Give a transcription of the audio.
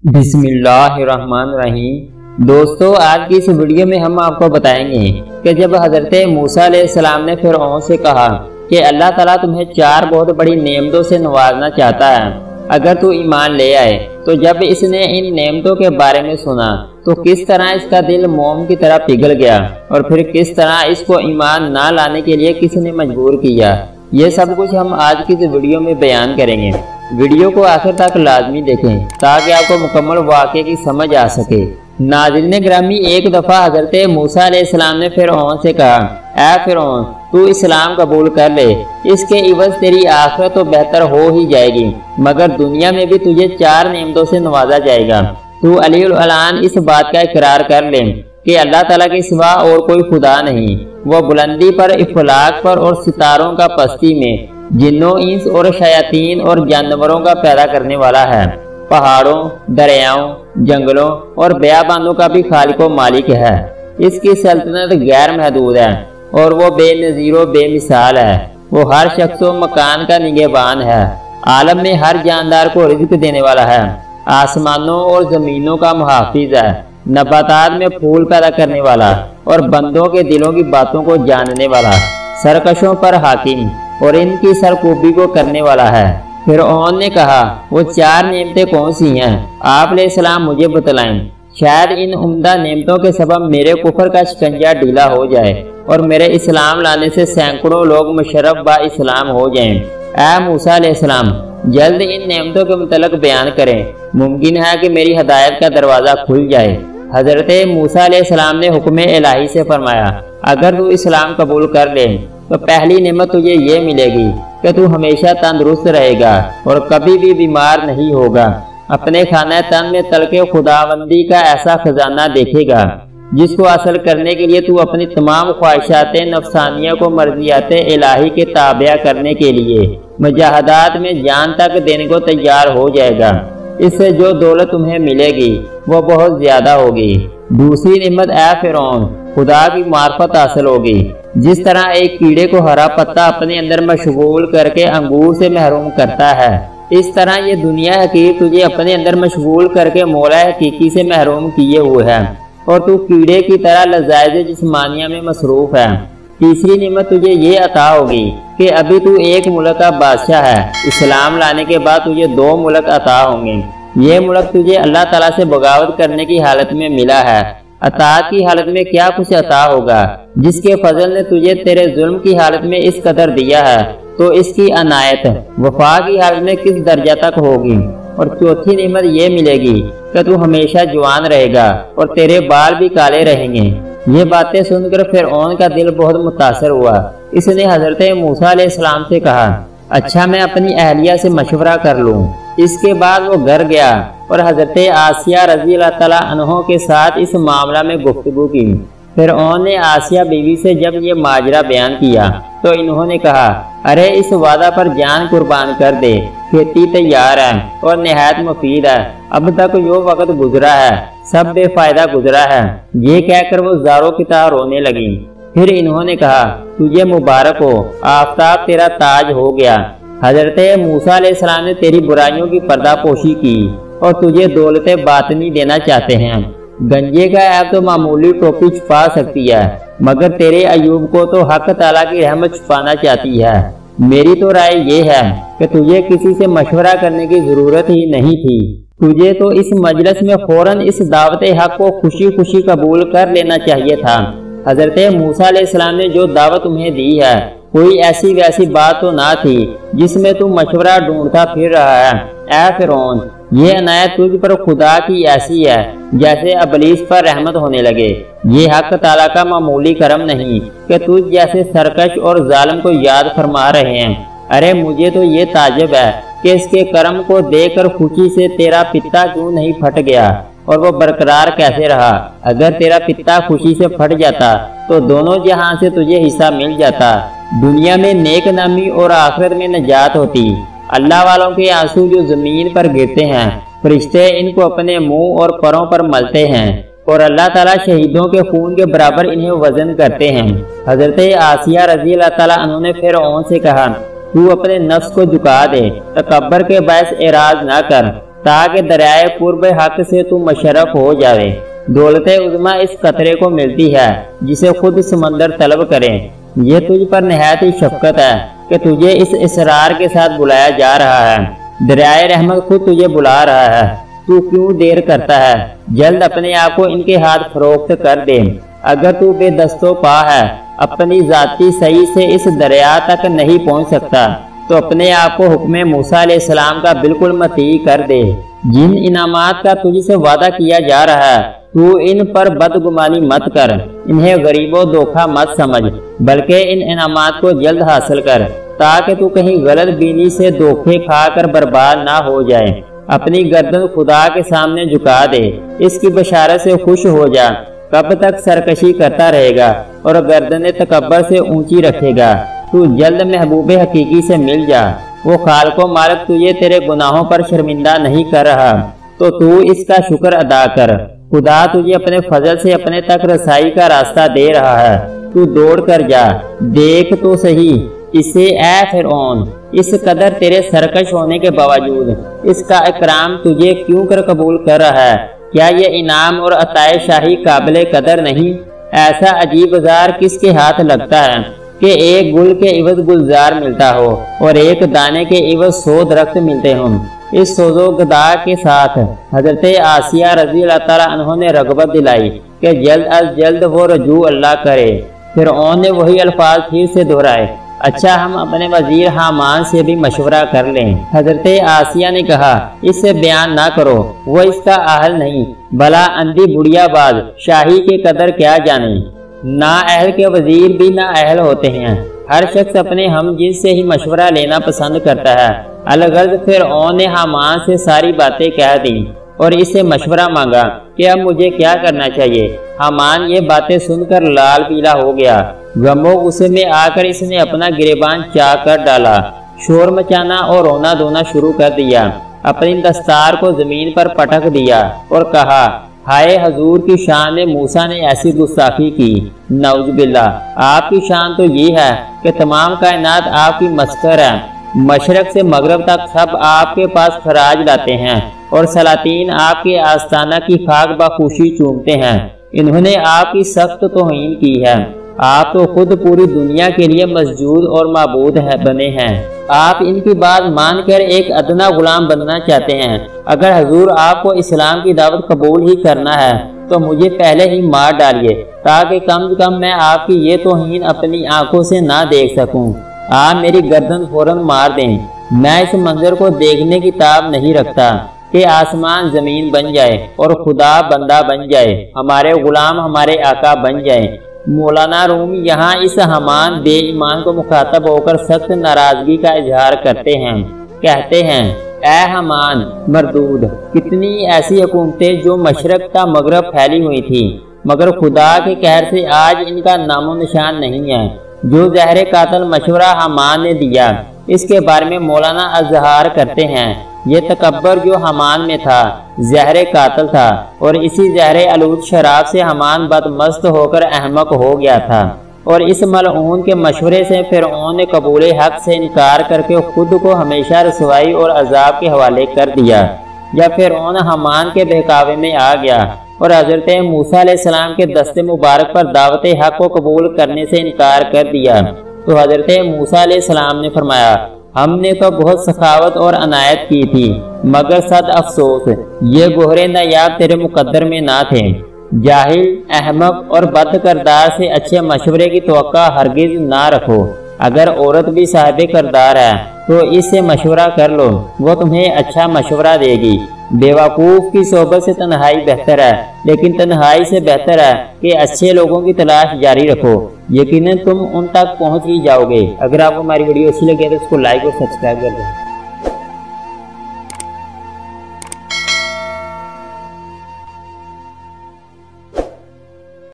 बिस्मिल्लाहिर्रहमानिर्रहीम। दोस्तों, आज की इस वीडियो में हम आपको बताएंगे कि जब हजरत मूसा अलैहिस्सलाम ने फिरौन से कहा कि अल्लाह ताला तुम्हें 4 बहुत बड़ी नेमतों से नवाजना चाहता है अगर तू ईमान ले आए, तो जब इसने इन नेमतों के बारे में सुना तो किस तरह इसका दिल मोम की तरह पिघल गया और फिर किस तरह इसको ईमान ना लाने के लिए किसने मजबूर किया। ये सब कुछ हम आज की इस वीडियो में बयान करेंगे। वीडियो को आखिर तक लाजमी देखें ताकि आपको मुकम्मल वाक़े की समझ आ सके। नाज़रीन ग्रामी, एक दफ़ा हज़रत मूसा अलैहिस्सलाम ने फिरौन से कहा, ऐ फिरौन, तू इस्लाम कबूल कर ले, इसके इवज़ तेरी आखिरत तो बेहतर हो ही जाएगी, मगर दुनिया में भी तुझे 4 नेमतों से नवाजा जाएगा। तू अलीउल अलान इस बात का इकरार कर ले कि अल्लाह ताला के सिवा और कोई खुदा नहीं। वह बुलंदी पर, इफलाक पर और सितारों का पस्ती में, जिन्नों, इंस और शयातीन और जानवरों का पैदा करने वाला है। पहाड़ों, दरियाओं, जंगलों और बियाबानों का भी खालिक व मालिक है। इसकी सल्तनत गैर महदूद है और वो बेनज़ीर व बेमिसाल है। वो हर शख्स व मकान का निगहबान है। आलम में हर जानदार को रिज़्क देने वाला है। आसमानों और ज़मीनों का मुहाफिज है। नबातात में फूल पैदा करने वाला और बंदों के दिलों की बातों को जानने वाला। सरकशों पर हाकिम और इनकी सरकूबी को करने वाला है। फिरौन ने कहा, वो 4 नेमतें कौन सी हैं? आप अलैहिस्सलाम मुझे बतलाएं। शायद इन उम्दा नेमतों के सबब मेरे कुफर का शिकंजा ढीला हो जाए और मेरे इस्लाम लाने से सैकड़ों लोग मुशर्रफ बा इस्लाम हो जाएं। ऐ मूसा अलैहिस्सलाम, जल्द इन नेमतों के मुतल्लिक़ बयान करें। मुमकिन है कि मेरी हदायत का दरवाज़ा खुल जाए। हज़रत मूसा अलैहिस्सलाम ने हुक्म इलाही से फरमाया, अगर तू इस्लाम कबूल कर ले तो पहली नेमत तुझे ये मिलेगी कि तू हमेशा तंदुरुस्त रहेगा और कभी भी बीमार नहीं होगा। अपने खाना तन में तलके खुदाबंदी का ऐसा खजाना देखेगा जिसको हासिल करने के लिए तू अपनी तमाम ख्वाहिशात नफसानिया को मर्जियात इलाही के ताबिया करने के लिए मुजाहदात में जान तक देने को तैयार हो जाएगा। इससे जो दौलत तुम्हें मिलेगी वो बहुत ज्यादा होगी। दूसरी नेमत, ऐ फिरौन, खुदा की मार्फत हासिल होगी। जिस तरह एक कीड़े को हरा पत्ता अपने अंदर मशगूल करके अंगूर से महरूम करता है, इस तरह ये दुनिया हकीर तुझे अपने अंदर मशगूल करके मौला हकीकी से महरूम किए हुए है और तू कीड़े की तरह लज़ाइज़ जिस्मानिया में मसरूफ है। तीसरी नेमत तुझे ये अता होगी कि अभी तू एक मुल्क का बादशाह है। इस्लाम लाने के बाद तुझे 2 मुल्क अता होंगे। ये मुल्क तुझे अल्लाह ताला से बगावत करने की हालत में मिला है। अताअत की हालत में क्या कुछ अता होगा। जिसके फजल ने तुझे तेरे जुल्म की हालत में इस कदर दिया है, तो इसकी अनायत वफा की हालत में किस दर्जा तक होगी। और चौथी नेमत ये मिलेगी कि तू हमेशा जवान रहेगा और तेरे बाल भी काले रहेंगे। ये बातें सुनकर फिरौन का दिल बहुत मुतासर हुआ। इसने हजरत मूसा अलैहिस्सलाम से कहा, अच्छा, मैं अपनी अहलिया से मशवरा कर लूँ। इसके बाद वो घर गया और हजरत आसिया रज़ी अल्लाह तआला अन्हा के साथ इस मामला में गुफ्तगू की। फिरौन ने आसिया बीवी से जब ये माजरा बयान किया तो इन्होंने कहा, अरे इस वादा पर जान कुर्बान कर दे, खेती तैयार है और निहायत मुफीद है। अब तक जो वक्त गुजरा है सब बेफायदा गुजरा है। ये कहकर वो ज़ारों की तरह रोने लगी। फिर इन्होंने कहा, तुझे मुबारक हो, आफताब तेरा ताज हो गया। हजरत मूसा अलैहिस्सलाम ने तेरी बुराइयों की पर्दापोशी की और तुझे दौलत बातनी देना चाहते हैं। गंजे का ऐब तो मामूली टोपी छुपा सकती है, मगर तेरे अयूब को तो हक ताला की रहमत छुपाना चाहती है। मेरी तो राय ये है कि तुझे किसी से मशवरा करने की जरूरत ही नहीं थी। तुझे तो इस मजलिस में फौरन इस दावत हक को खुशी खुशी कबूल कर लेना चाहिए था। हजरत मूसा अलैहिस्सलाम ने जो दावत तुम्हें दी है, कोई ऐसी वैसी बात तो ना थी जिसमें तू मशवरा ढूंढता फिर रहा है। ऐ फिरौन, ये अनायत तुझ पर खुदा की ऐसी है जैसे अबलीस पर रहमत होने लगे। ये हक ताला का मामूली करम नहीं कि तुझ जैसे सरकश और जालिम को याद फरमा रहे हैं। अरे मुझे तो ये ताज्जुब है कि इसके करम को देखकर खुशी से तेरा पिता क्यों नहीं फट गया और वो बरकरार कैसे रहा। अगर तेरा पिता खुशी से फट जाता तो दोनों जहां से तुझे हिस्सा मिल जाता। दुनिया में नेक नामी और आखिरत में नजात होती। अल्लाह वालों के आंसू जो जमीन पर गिरते हैं, फरिश्ते इनको अपने मुंह और परों पर मलते हैं और अल्लाह ताला शहीदों के खून के बराबर इन्हें वजन करते हैं। हजरत आसिया रज़ी अल्लाह ताला अन्हा ने फिरौन से कहा, तू अपने नफ्स को झुका दे, तकब्बर के बायस एराज ना कर تاکہ دریائے قرب حق سے تو مشرف ہو جاوے۔ دولت عظمیٰ اس قطرے کو ملتی ہے جسے خود سمندر طلب کرے۔ یہ تجھ پر نہایت ہی شفقت ہے کہ تجھے اس اصرار کے ساتھ بلایا جا رہا ہے۔ دریائے رحمت خود تجھے بلا رہا ہے، تو کیوں دیر کرتا ہے؟ جلد اپنے آپ کو ان کے ہاتھ فروخت کر دے۔ اگر تو بے دست و پا ہے، اپنی ذاتی صحیح سے اس دریا تک نہیں پہنچ سکتا، تو اپنے آپ کو حکم موسیٰ علیہ السلام کا بالکل مطیع کر دے۔ جن انعامات کا تجھ سے وعدہ کیا جا رہا ہے، تو ان پر بدگمانی مت کر، انہیں غریب و دھوکہ مت سمجھ، بلکہ ان انعامات کو جلد حاصل کر تاکہ تو کہیں غلط بینی سے دھوکے کھا کر برباد نہ ہو جائے۔ اپنی گردن خدا کے سامنے جھکا دے، اس کی بشارت سے خوش ہو جا۔ کب تک سرکشی کرتا رہے گا اور گردن تکبر سے اونچی رکھے گا؟ تو جلد محبوب حقیقی سے مل جا۔ وہ خالق و مالک تجھے تیرے گناہوں پر شرمندہ نہیں کر رہا، تو اس کا شکر ادا کر۔ خدا تجھے اپنے فضل سے اپنے تک رسائی کا راستہ دے رہا ہے، تو دوڑ کر جا۔ دیکھ تو صحیح اسے اے فرعون، اس قدر تیرے سرکش ہونے کے باوجود اس کا اکرام تجھے کیوں کر قبول کر رہا ہے؟ کیا یہ انعام اور عطائے شاہی قابل قدر نہیں؟ ایسا عجیب بازار کس کے ہاتھ لگتا ہے کہ ایک گل کے عوض گلزار ملتا ہو اور ایک دانے کے عوض 100 درخت ملتے ہوں۔ اس سوز و گدا کے ساتھ حضرت آسیہ رضی اللہ تعالیٰ عنہ نے رغبت دلائی کہ جلد از جلد وہ رجوع اللہ کرے۔ فرعون نے وہی الفاظ پھر سے دہرائے، اچھا ہم اپنے وزیر حامان سے بھی مشورہ کر لیں۔ حضرت آسیہ نے کہا، اس سے بیان نہ کرو، وہ اس کا اہل نہیں، بھلا اندھی بڑھیا باز شاہی کے قدر کیا جانے۔ نا اہل کے وزیر بھی نا اہل ہوتے ہیں۔ ہر شخص اپنے ہم جنس سے ہی مشورہ لینا پسند کرتا ہے۔ الغرض فرعون نے حامان سے ساری باتیں کہہ دیں اور اس سے مشورہ مانگا کہ اب مجھے کیا کرنا چاہیے۔ حامان یہ باتیں سن کر لال پیلا ہو گیا۔ غم و غصے میں آ کر اس نے اپنا گریبان چاک کر ڈالا، شور مچانا اور رونا دھونا شروع کر دیا، اپنی دستار کو زمین پر پٹک دیا اور کہا، ہائے حضور کی شان میں موسیٰ نے ایسی گستاخی کی، نعوذ باللہ۔ آپ کی شان تو یہ ہے کہ تمام کائنات آپ کی مسخر ہے، مشرق سے مغرب تک سب آپ کے پاس خراج لاتے ہیں اور سلاطین آپ کے آستانہ کی خاک بخوشی چومتے ہیں۔ انہوں نے آپ کی سخت توہین کی ہے۔ آپ تو خود پوری دنیا کے لیے مسجود اور معبود بنے ہیں۔ آپ ان کی بات مان کر ایک ادنا غلام بننا چاہتے ہیں۔ اگر حضور آپ کو اسلام کی دعوت قبول ہی کرنا ہے تو مجھے پہلے ہی مار ڈالیے تاکہ کم از کم میں آپ کی یہ توہین اپنی آنکھوں سے نہ دیکھ سکوں۔ آپ میری گردن فوراً مار دیں۔ میں اس منظر کو دیکھنے کی تاب نہیں رکھتا کہ آسمان زمین بن جائے اور خدا بندہ بن جائے، ہمارے غلام ہمارے آقا بن جائے۔ مولانا روم یہاں اس حامان بے ایمان کو مخاطب ہو کر سخت ناراضگی کا اظہار کرتے ہیں۔ کہتے ہیں، اے حامان مردود، کتنی ایسی حکومتیں جو مشرق تا مغرب پھیلی ہوئی تھی، مگر خدا کے قہر سے آج ان کا نام و نشان نہیں ہے۔ جو زہر قاتل مشورہ حامان نے دیا، اس کے بارے میں مولانا اظہار کرتے ہیں، یہ تکبر جو حامان میں تھا زہر قاتل تھا، اور اسی زہر آلود شراب سے حامان بدمست ہو کر احمق ہو گیا تھا، اور اس ملعون کے مشورے سے فرعون نے قبول حق سے انکار کر کے خود کو ہمیشہ رسوائی اور عذاب کے حوالے کر دیا۔ جب فرعون حامان کے بہکاوے میں آ گیا اور حضرت موسیٰ علیہ السلام کے دست مبارک پر دعوت حق کو قبول کرنے سے انکار کر دیا، تو حضرت موسیٰ علیہ السلام نے فرمایا، ہم نے تو بہت سخاوت اور عنایت کی تھی، مگر صد افسوس یہ گوہرے نایاب تیرے مقدر میں نہ تھے۔ جاہل، احمق اور بد کردار سے اچھے مشورے کی توقع ہرگز نہ رکھو۔ اگر عورت بھی صاحب کردار ہے تو اس سے مشورہ کر لو، وہ تمہیں اچھا مشورہ دے گی۔ بیوقوف کی صحبت سے تنہائی بہتر ہے، لیکن تنہائی سے بہتر ہے کہ اچھے لوگوں کی تلاش جاری رکھو، یقیناً تم ان تک پہنچ ہی جاؤ گے۔ اگر آپ کو ہماری ویڈیو اچھی لگے تو اس کو لائک اور سبسکرائب کر دیں۔